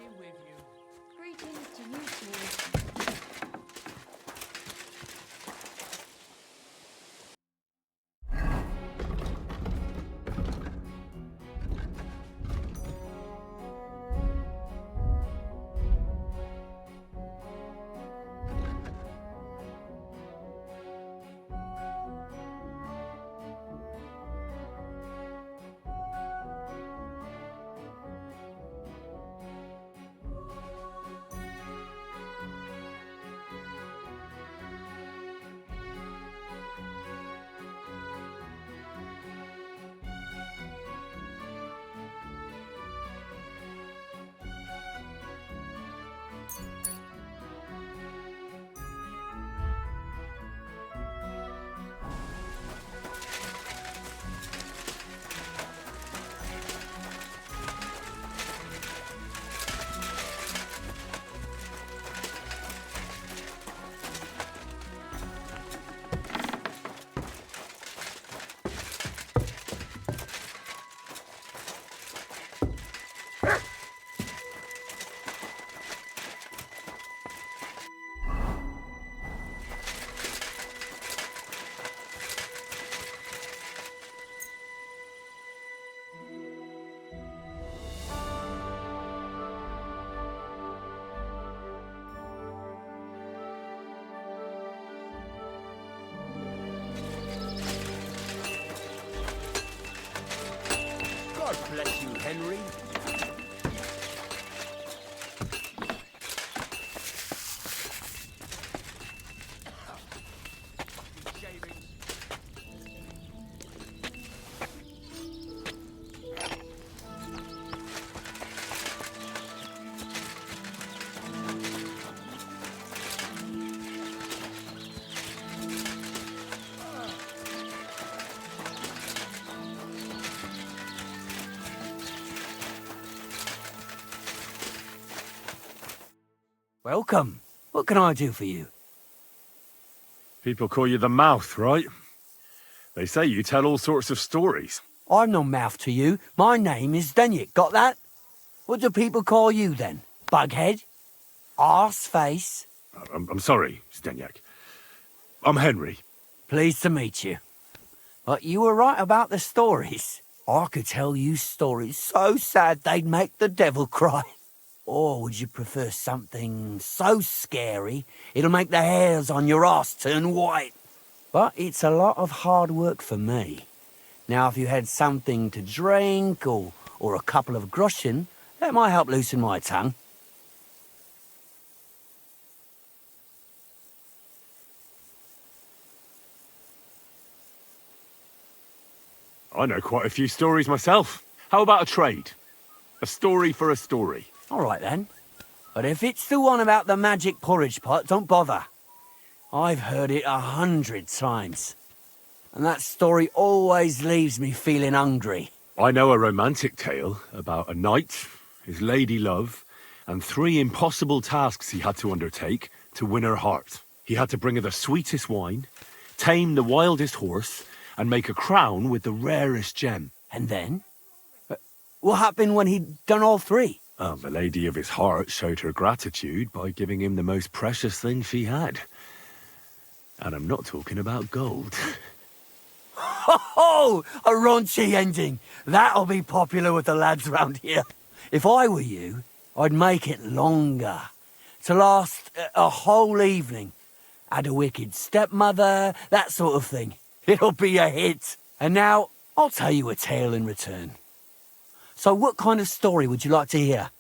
be with you. Greetings to you too. God bless you, Henry. Welcome. What can I do for you? People call you the Mouth, right? They say you tell all sorts of stories. I'm no mouth to you. My name is Denyek. Got that? What do people call you then? Bughead? Arseface? I'm sorry, Stenyak. I'm Henry. Pleased to meet you. But you were right about the stories. I could tell you stories so sad they'd make the devil cry. Or would you prefer something so scary it'll make the hairs on your ass turn white? But it's a lot of hard work for me. Now, if you had something to drink or a couple of groschen, that might help loosen my tongue. I know quite a few stories myself. How about a trade? A story for a story. All right, then. But if it's the one about the magic porridge pot, don't bother. I've heard it 100 times. And that story always leaves me feeling hungry. I know a romantic tale about a knight, his lady love, and 3 impossible tasks he had to undertake to win her heart. He had to bring her the sweetest wine, tame the wildest horse, and make a crown with the rarest gem. And then? What happened when he'd done all 3? The lady of his heart showed her gratitude by giving him the most precious thing she had. And I'm not talking about gold. Ho! A raunchy ending. That'll be popular with the lads round here. If I were you, I'd make it longer. To last a whole evening. Add a wicked stepmother, that sort of thing. It'll be a hit. And now, I'll tell you a tale in return. So what kind of story would you like to hear?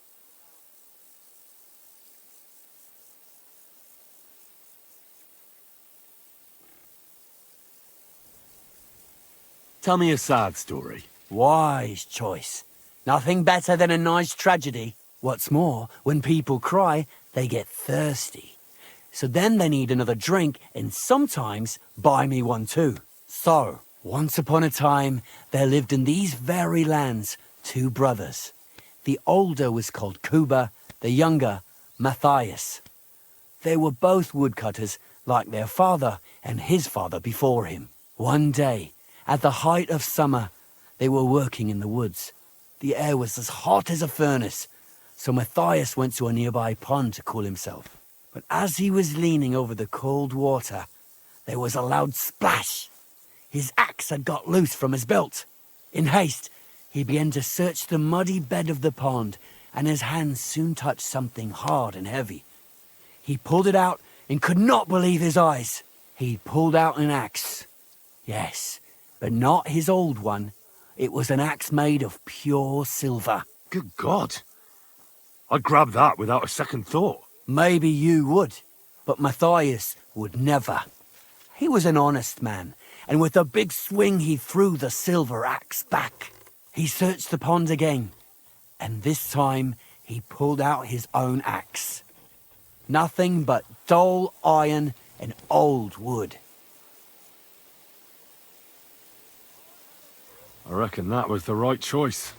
Tell me a sad story. Wise choice. Nothing better than a nice tragedy. What's more, when people cry, they get thirsty. So then they need another drink, and sometimes buy me one too. So, once upon a time, there lived in these very lands 2 brothers. The older was called Kuba, the younger, Matthias. They were both woodcutters, like their father and his father before him. One day, at the height of summer, they were working in the woods. The air was as hot as a furnace, so Matthias went to a nearby pond to cool himself. But as he was leaning over the cold water, there was a loud splash. His axe had got loose from his belt. In haste, he began to search the muddy bed of the pond, and his hands soon touched something hard and heavy. He pulled it out and could not believe his eyes. He pulled out an axe. Yes, but not his old one. It was an axe made of pure silver. Good God. I'd grab that without a second thought. Maybe you would, but Matthias would never. He was an honest man, and with a big swing he threw the silver axe back. He searched the pond again, and this time he pulled out his own axe. Nothing but dull iron and old wood. I reckon that was the right choice.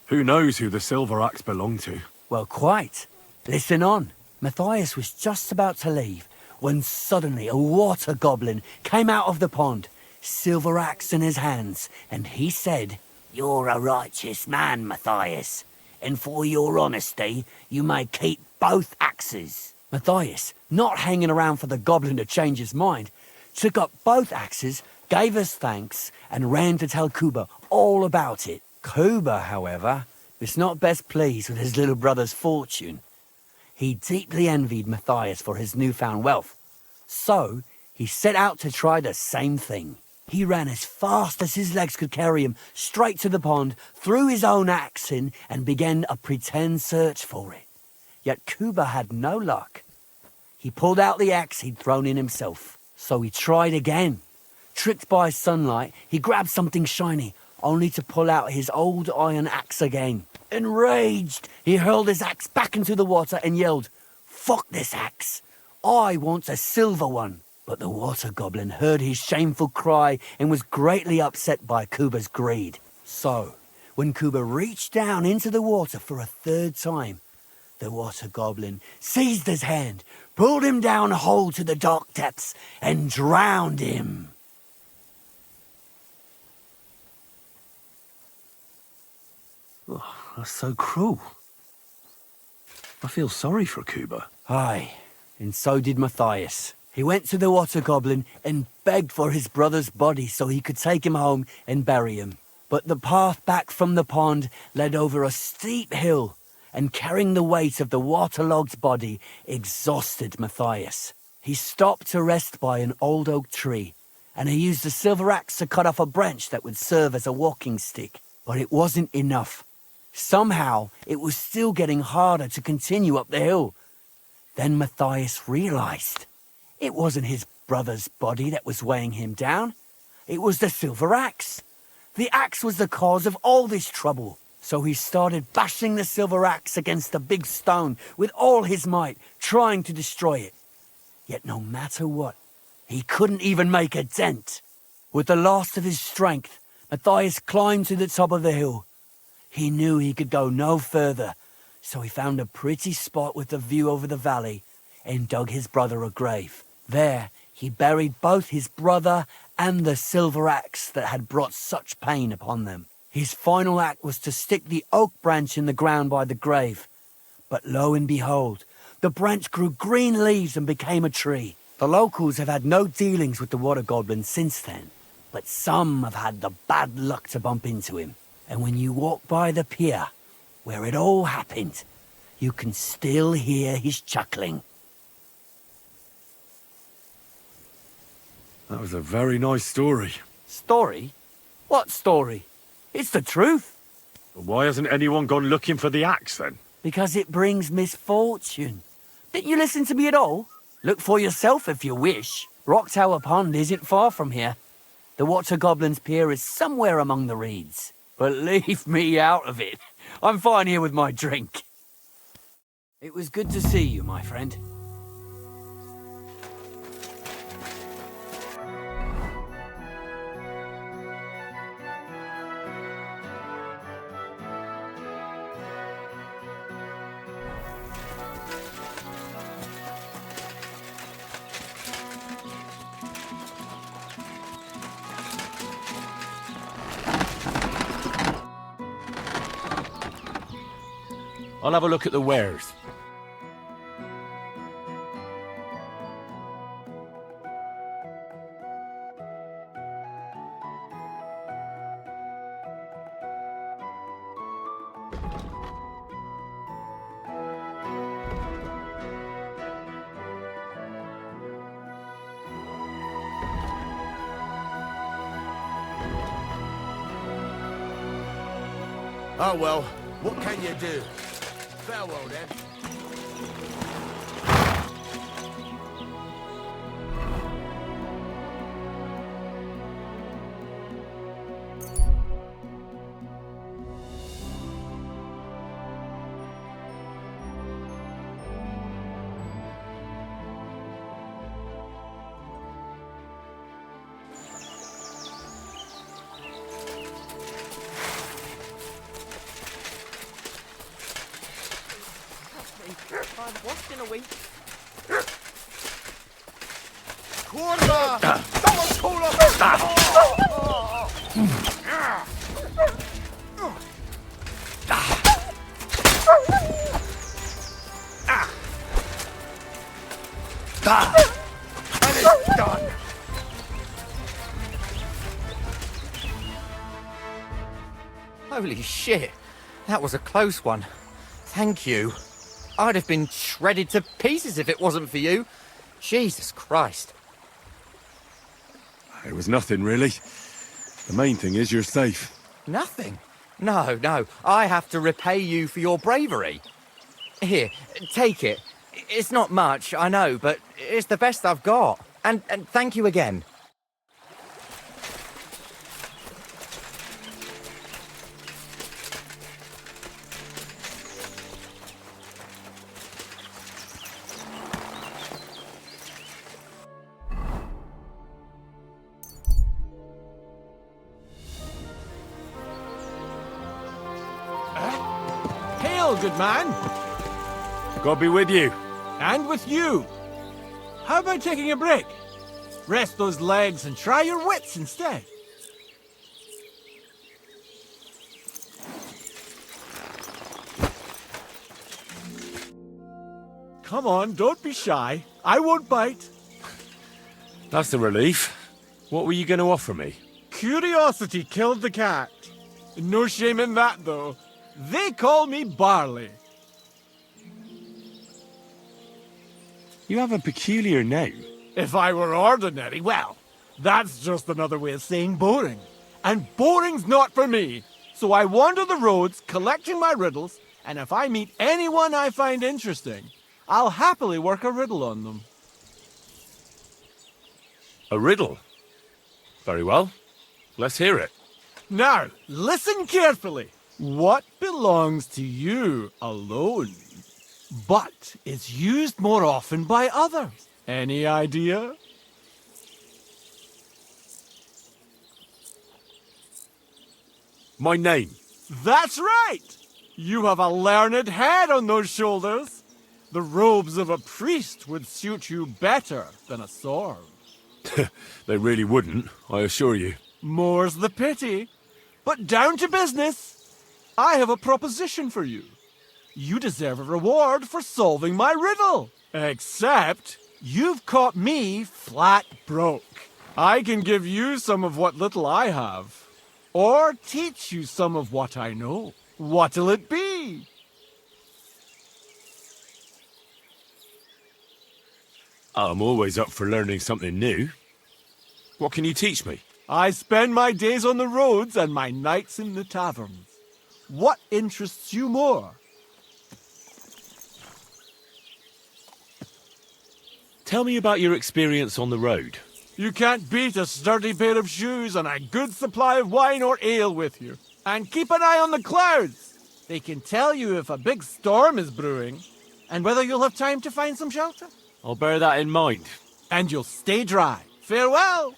Who knows who the silver axe belonged to? Well, quite. Listen on. Matthias was just about to leave when suddenly a water goblin came out of the pond, silver axe in his hands, and he said, "You're a righteous man, Matthias, and for your honesty, you may keep both axes." Matthias, not hanging around for the goblin to change his mind, took up both axes, gave us thanks, and ran to tell Kuba all about it. Kuba, however, was not best pleased with his little brother's fortune. He deeply envied Matthias for his newfound wealth, so he set out to try the same thing. He ran as fast as his legs could carry him straight to the pond, threw his own axe in, and began a pretend search for it. Yet Kuba had no luck. He pulled out the axe he'd thrown in himself, so he tried again. Tricked by sunlight, he grabbed something shiny, only to pull out his old iron axe again. Enraged, he hurled his axe back into the water and yelled, "Fuck this axe! I want a silver one!" But the water goblin heard his shameful cry and was greatly upset by Kuba's greed. So, when Kuba reached down into the water for a third time, the water goblin seized his hand, pulled him down whole to the dark depths, and drowned him. Oh, that's so cruel. I feel sorry for Kuba. Aye, and so did Matthias. He went to the water goblin and begged for his brother's body so he could take him home and bury him. But the path back from the pond led over a steep hill, and carrying the weight of the waterlogged body exhausted Matthias. He stopped to rest by an old oak tree, and he used a silver axe to cut off a branch that would serve as a walking stick. But it wasn't enough. Somehow, it was still getting harder to continue up the hill. Then Matthias realized it wasn't his brother's body that was weighing him down. It was the silver axe. The axe was the cause of all this trouble. So he started bashing the silver axe against a big stone with all his might, trying to destroy it. Yet no matter what, he couldn't even make a dent. With the last of his strength, Matthias climbed to the top of the hill. He knew he could go no further, so he found a pretty spot with a view over the valley and dug his brother a grave. There, he buried both his brother and the silver axe that had brought such pain upon them. His final act was to stick the oak branch in the ground by the grave. But lo and behold, the branch grew green leaves and became a tree. The locals have had no dealings with the water goblin since then, but some have had the bad luck to bump into him. And when you walk by the pier, where it all happened, you can still hear his chuckling. That was a very nice story. Story? What story? It's the truth. But why hasn't anyone gone looking for the axe then? Because it brings misfortune. Didn't you listen to me at all? Look for yourself if you wish. Rock Tower Pond isn't far from here. The Water Goblin's pier is somewhere among the reeds. But leave me out of it. I'm fine here with my drink. It was good to see you, my friend. I'll have a look at the wares. Oh well, what can you do? Farewell then. I've washed in a week. Kurwa! Someone call up! And it's done! Holy shit. That was a close one. Thank you. I'd have been shredded to pieces if it wasn't for you. Jesus Christ. It was nothing, really. The main thing is you're safe. Nothing? No, no. I have to repay you for your bravery. Here, take it. It's not much, I know, but it's the best I've got. And thank you again. Hail, good man, God be with you. and with you. How about taking a break? Rest those legs and try your wits instead. Come on, don't be shy. I won't bite. That's a relief. What were you going to offer me? Curiosity killed the cat. No shame in that, though. They call me Barley. You have a peculiar name. If I were ordinary, well, that's just another way of saying boring. And boring's not for me. So I wander the roads collecting my riddles, and if I meet anyone I find interesting, I'll happily work a riddle on them. A riddle? Very well. Let's hear it. Now, listen carefully. What belongs to you alone, but is used more often by others? Any idea? My name. That's right! You have a learned head on those shoulders. The robes of a priest would suit you better than a sword. They really wouldn't, I assure you. More's the pity. But down to business. I have a proposition for you. You deserve a reward for solving my riddle. Except, you've caught me flat broke. I can give you some of what little I have. Or teach you some of what I know. What'll it be? I'm always up for learning something new. What can you teach me? I spend my days on the roads and my nights in the taverns. What interests you more? Tell me about your experience on the road. You can't beat a sturdy pair of shoes and a good supply of wine or ale with you. And keep an eye on the clouds. They can tell you if a big storm is brewing and whether you'll have time to find some shelter. I'll bear that in mind. And you'll stay dry. Farewell!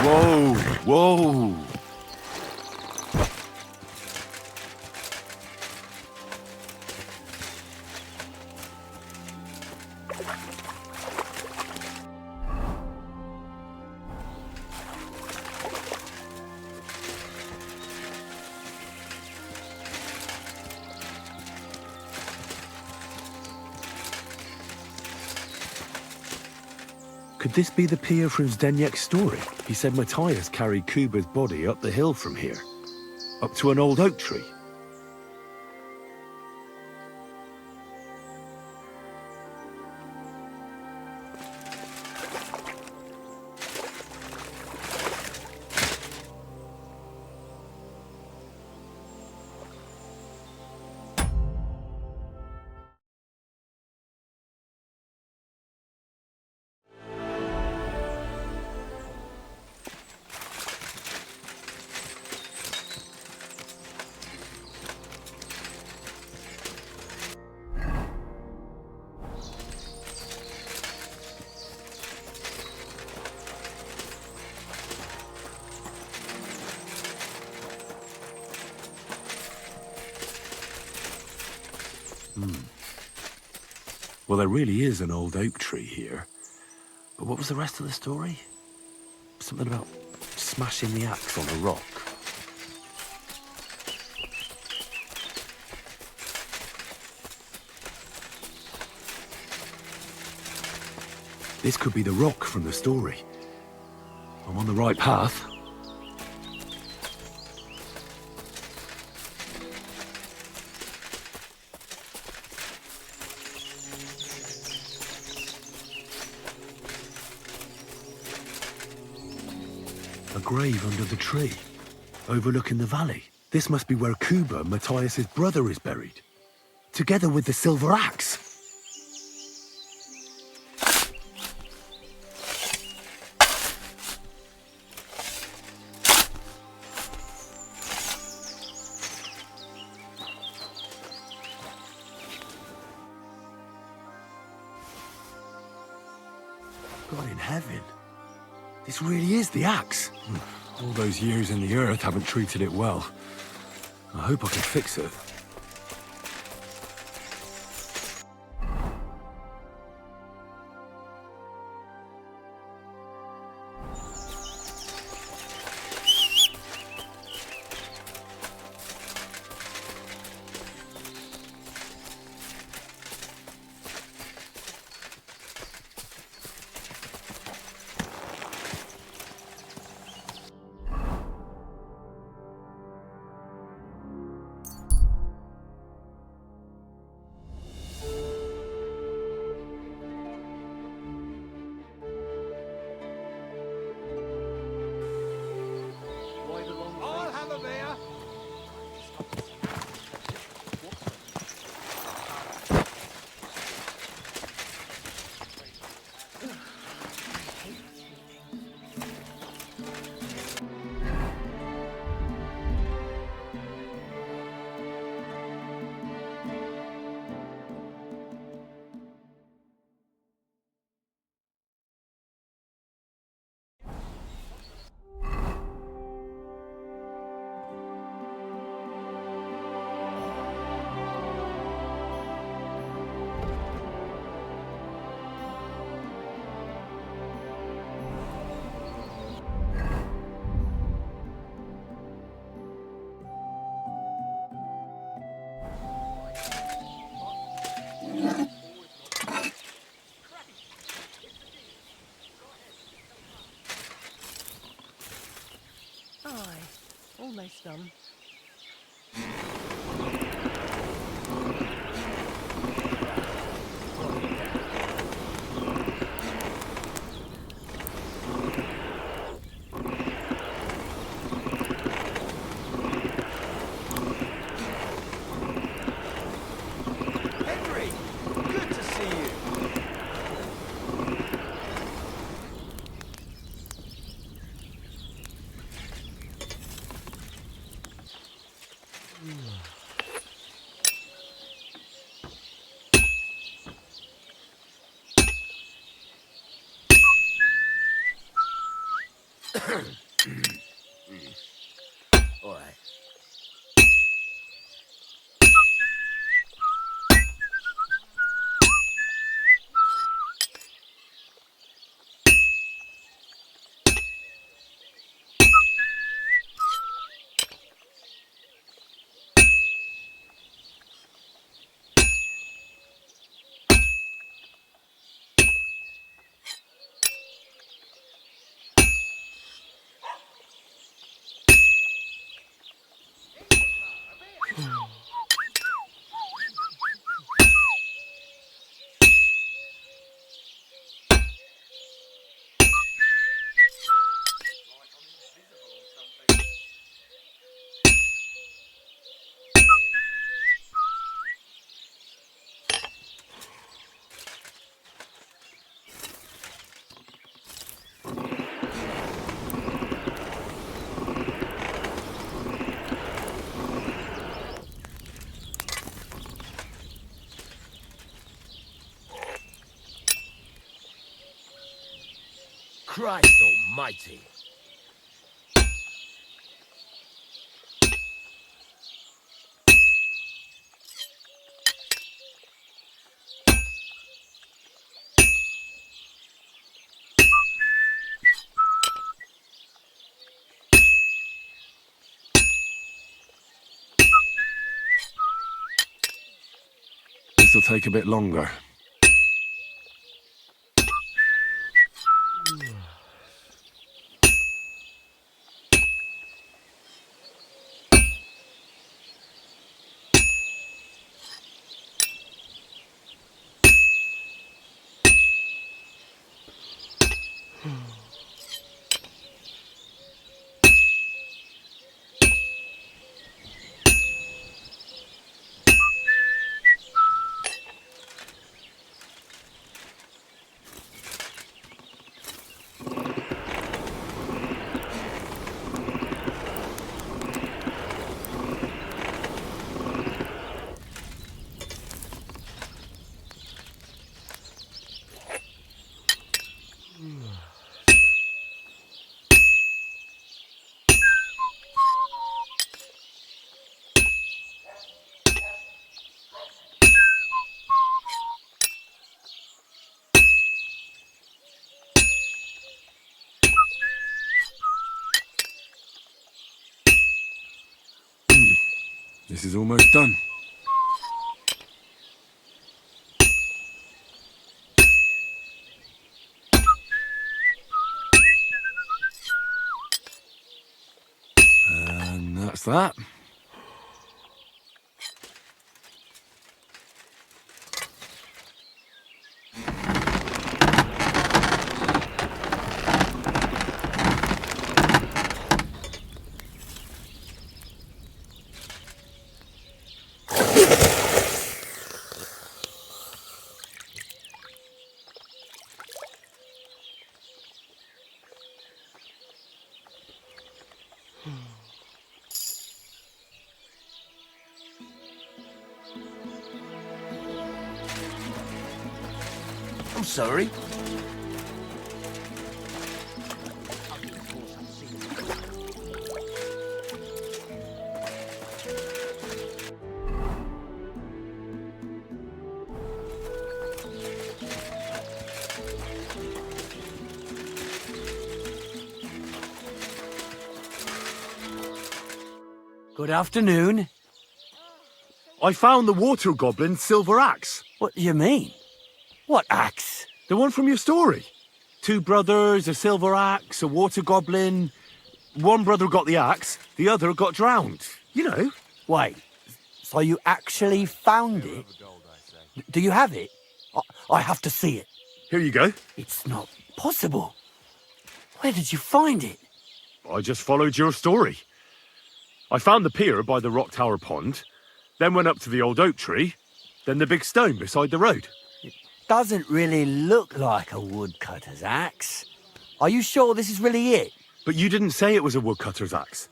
Whoa, whoa. Could this be the pier from Zdeněk's story? He said Matthias carried Kuba's body up the hill from here, up to an old oak tree. Well, there really is an old oak tree here. But what was the rest of the story? Something about smashing the axe on a rock. This could be the rock from the story. I'm on the right path. A grave under the tree, overlooking the valley. This must be where Kuba, Matthias's brother, is buried, together with the silver axe. God in heaven. This really is the axe. All those years in the earth haven't treated it well. I hope I can fix it. I'll have a beer. Aye, almost done. Henry, good to see you. All right. Christ almighty. This'll take a bit longer. This is almost done. And that's that. I'm sorry. Good afternoon. I found the water goblin's silver axe. What do you mean? What axe? The one from your story. Two brothers, a silver axe, a water goblin. One brother got the axe, the other got drowned. You know. Wait, so you actually found it? Do you have it? I have to see it. Here you go. It's not possible. Where did you find it? I just followed your story. I found the pier by the rock tower pond, then went up to the old oak tree, then the big stone beside the road. Doesn't really look like a woodcutter's axe. Are you sure this is really it? But you didn't say it was a woodcutter's axe.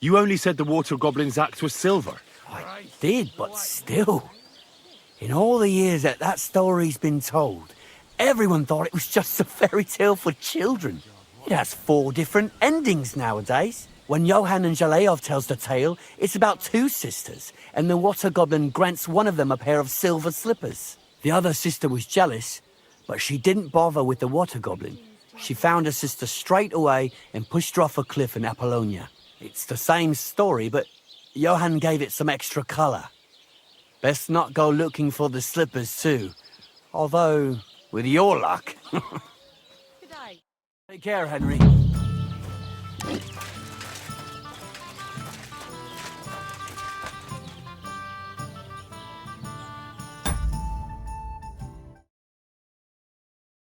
You only said the water goblin's axe was silver. I did, but still. In all the years that story's been told, everyone thought it was just a fairy tale for children. It has 4 different endings nowadays. When Johann and Jaleov tells the tale, it's about 2 sisters, and the water goblin grants one of them a pair of silver slippers. The other sister was jealous, but she didn't bother with the water goblin. She found her sister straight away and pushed her off a cliff in Apollonia. It's the same story, but Johann gave it some extra colour. Best not go looking for the slippers too. Although, with your luck. Good day. Take care, Henry.